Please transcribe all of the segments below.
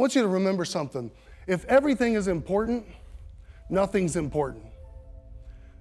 want you to remember something. If everything is important, nothing's important.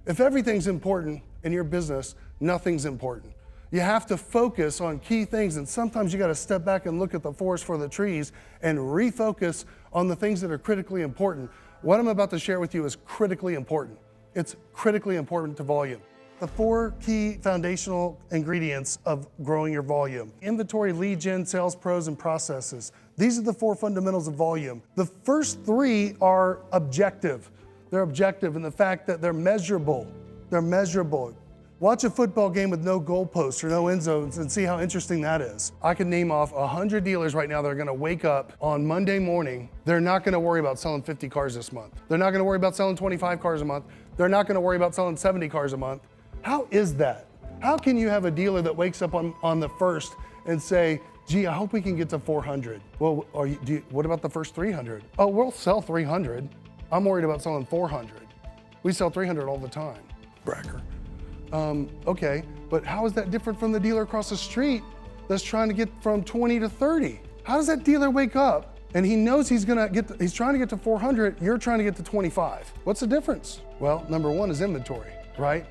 If everything's important in your business, nothing's important. You have to focus on key things, and sometimes you got to step back and look at the forest for the trees and refocus on the things that are critically important. What I'm about to share with you is critically important. It's critically important to volume. The 4 key foundational ingredients of growing your volume: inventory, lead gen, sales pros, and processes. These are the 4 fundamentals of volume. The first 3 are objective. They're objective in the fact that they're measurable. They're measurable. Watch a football game with no goalposts or no end zones and see how interesting that is. I can name off 100 dealers right now that are gonna wake up on Monday morning. They're not gonna worry about selling 50 cars this month. They're not gonna worry about selling 25 cars a month. They're not gonna worry about selling 70 cars a month. How is that? How can you have a dealer that wakes up on the first and say, gee, I hope we can get to 400. Well, what about the first 300? Oh, we'll sell 300. I'm worried about selling 400. We sell 300 all the time. Bragger. Okay, but how is that different from the dealer across the street that's trying to get from 20 to 30? How does that dealer wake up and he knows he's trying to get to 400, you're trying to get to 25? What's the difference? Well, number 1 is inventory, right?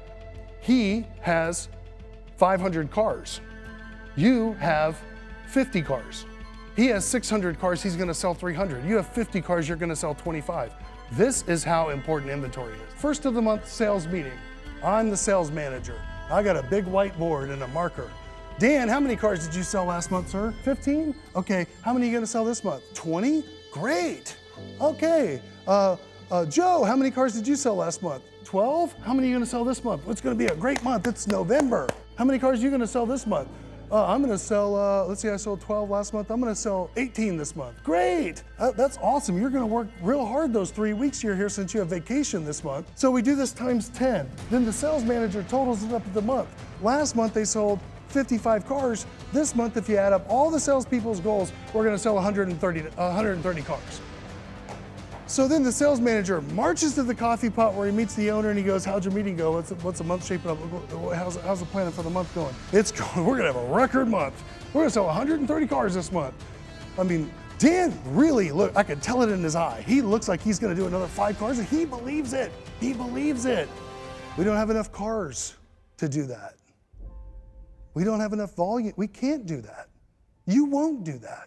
He has 500 cars. You have 50 cars. He has 600 cars, he's gonna sell 300. You have 50 cars, you're gonna sell 25. This is how important inventory is. First of the month sales meeting. I'm the sales manager. I got a big whiteboard and a marker. Dan, how many cars did you sell last month, sir? 15? Okay, how many are you gonna sell this month? 20? Great. Okay, Joe, how many cars did you sell last month? 12? How many are you gonna sell this month? It's gonna be a great month, it's November. How many cars are you gonna sell this month? I'm gonna sell, let's see, I sold 12 last month. I'm gonna sell 18 this month. Great, that's awesome. You're gonna work real hard those 3 weeks you're here since you have vacation this month. So we do this times 10. Then the sales manager totals it up at the month. Last month they sold 55 cars. This month, if you add up all the salespeople's goals, we're gonna sell 130 cars. So then the sales manager marches to the coffee pot where he meets the owner and he goes, how'd your meeting go? What's the month shaping up? How's the planning for the month going? It's going, we're gonna have a record month. We're gonna sell 130 cars this month. I mean, Dan really, look, I can tell it in his eye. He looks like he's gonna do another 5 cars and he believes it. He believes it. We don't have enough cars to do that. We don't have enough volume. We can't do that. You won't do that.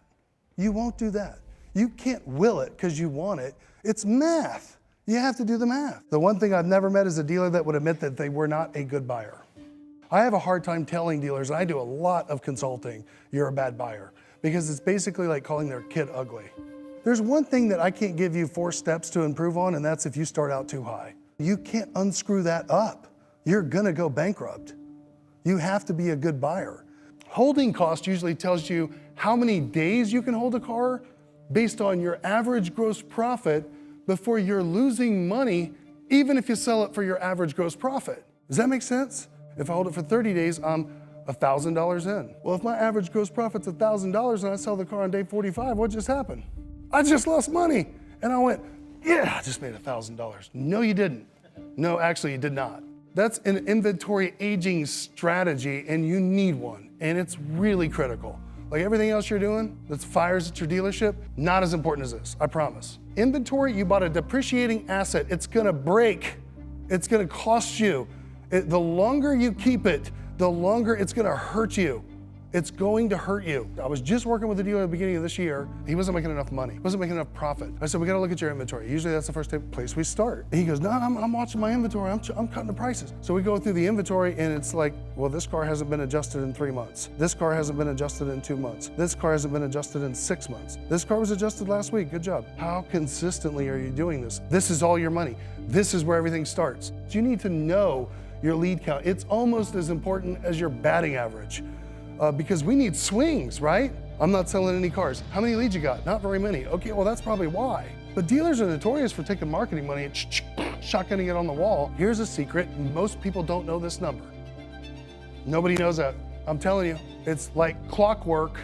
You won't do that. You can't will it because you want it. It's math. You have to do the math. The one thing I've never met is a dealer that would admit that they were not a good buyer. I have a hard time telling dealers, and I do a lot of consulting, you're a bad buyer, because it's basically like calling their kid ugly. There's one thing that I can't give you 4 steps to improve on, and that's if you start out too high. You can't unscrew that up. You're gonna go bankrupt. You have to be a good buyer. Holding cost usually tells you how many days you can hold a car based on your average gross profit before you're losing money, even if you sell it for your average gross profit. Does that make sense? If I hold it for 30 days, I'm $1,000 in. Well, if my average gross profit's $1,000 and I sell the car on day 45, what just happened? I just lost money. And I went, yeah, I just made $1,000. No, you didn't. No, actually, you did not. That's an inventory aging strategy, and you need one, and it's really critical. Like everything else you're doing that's fires at your dealership, not as important as this, I promise. Inventory, you bought a depreciating asset. It's gonna break. It's gonna cost you. The longer you keep it, the longer it's gonna hurt you. It's going to hurt you. I was just working with a dealer at the beginning of this year. He wasn't making enough money, wasn't making enough profit. I said, we gotta look at your inventory. Usually that's the first place we start. And he goes, no, I'm watching my inventory. I'm cutting the prices. So we go through the inventory and it's like, well, this car hasn't been adjusted in 3 months. This car hasn't been adjusted in 2 months. This car hasn't been adjusted in 6 months. This car was adjusted last week, good job. How consistently are you doing this? This is all your money. This is where everything starts. You need to know your lead count. It's almost as important as your batting average. Because we need swings, right? I'm not selling any cars. How many leads you got? Not very many. Okay, well that's probably why. But dealers are notorious for taking marketing money and shotgunning it on the wall. Here's a secret, most people don't know this number. Nobody knows that. I'm telling you, it's like clockwork.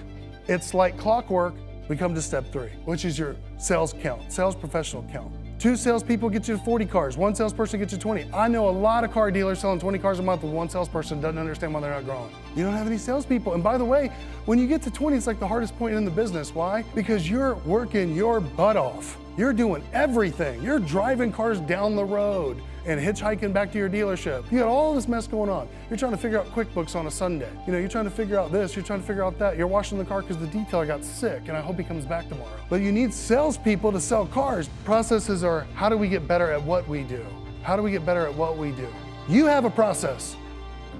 It's like clockwork. We come to step 3, which is your sales count, sales professional count. 2 salespeople get you 40 cars. 1 salesperson gets you 20. I know a lot of car dealers selling 20 cars a month with 1 salesperson doesn't understand why they're not growing. You don't have any salespeople. And by the way, when you get to 20, it's like the hardest point in the business. Why? Because you're working your butt off. You're doing everything. You're driving cars down the road and hitchhiking back to your dealership. You got all this mess going on. You're trying to figure out QuickBooks on a Sunday. You're trying to figure out this, you're trying to figure out that. You're washing the car because the detailer got sick and I hope he comes back tomorrow. But you need salespeople to sell cars. Processes are, how do we get better at what we do? How do we get better at what we do? You have a process.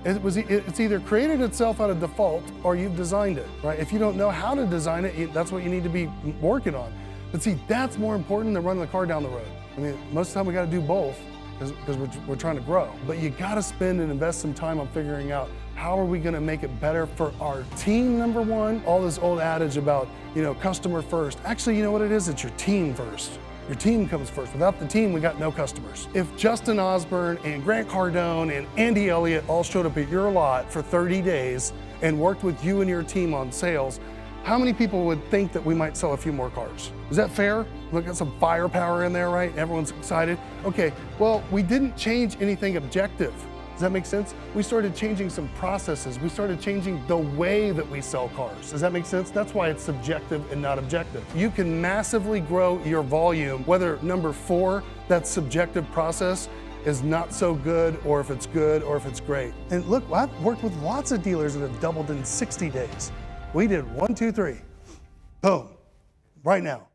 It's either created itself out of default or you've designed it, right? If you don't know how to design it, that's what you need to be working on. But see, that's more important than running the car down the road. I mean, most of the time we got to do both because we're trying to grow. But you got to spend and invest some time on figuring out how are we going to make it better for our team, number one. All this old adage about, customer first. Actually, you know what it is? It's your team first. Your team comes first. Without the team, we got no customers. If Justin Osburn and Grant Cardone and Andy Elliott all showed up at your lot for 30 days and worked with you and your team on sales, how many people would think that we might sell a few more cars? Is that fair? Look at some firepower in there, right? Everyone's excited. Okay, well, we didn't change anything objective. Does that make sense? We started changing some processes. We started changing the way that we sell cars. Does that make sense? That's why it's subjective and not objective. You can massively grow your volume, whether number 4, that subjective process is not so good, or if it's good, or if it's great. And look, I've worked with lots of dealers that have doubled in 60 days. We did 1, 2, 3, boom, right now.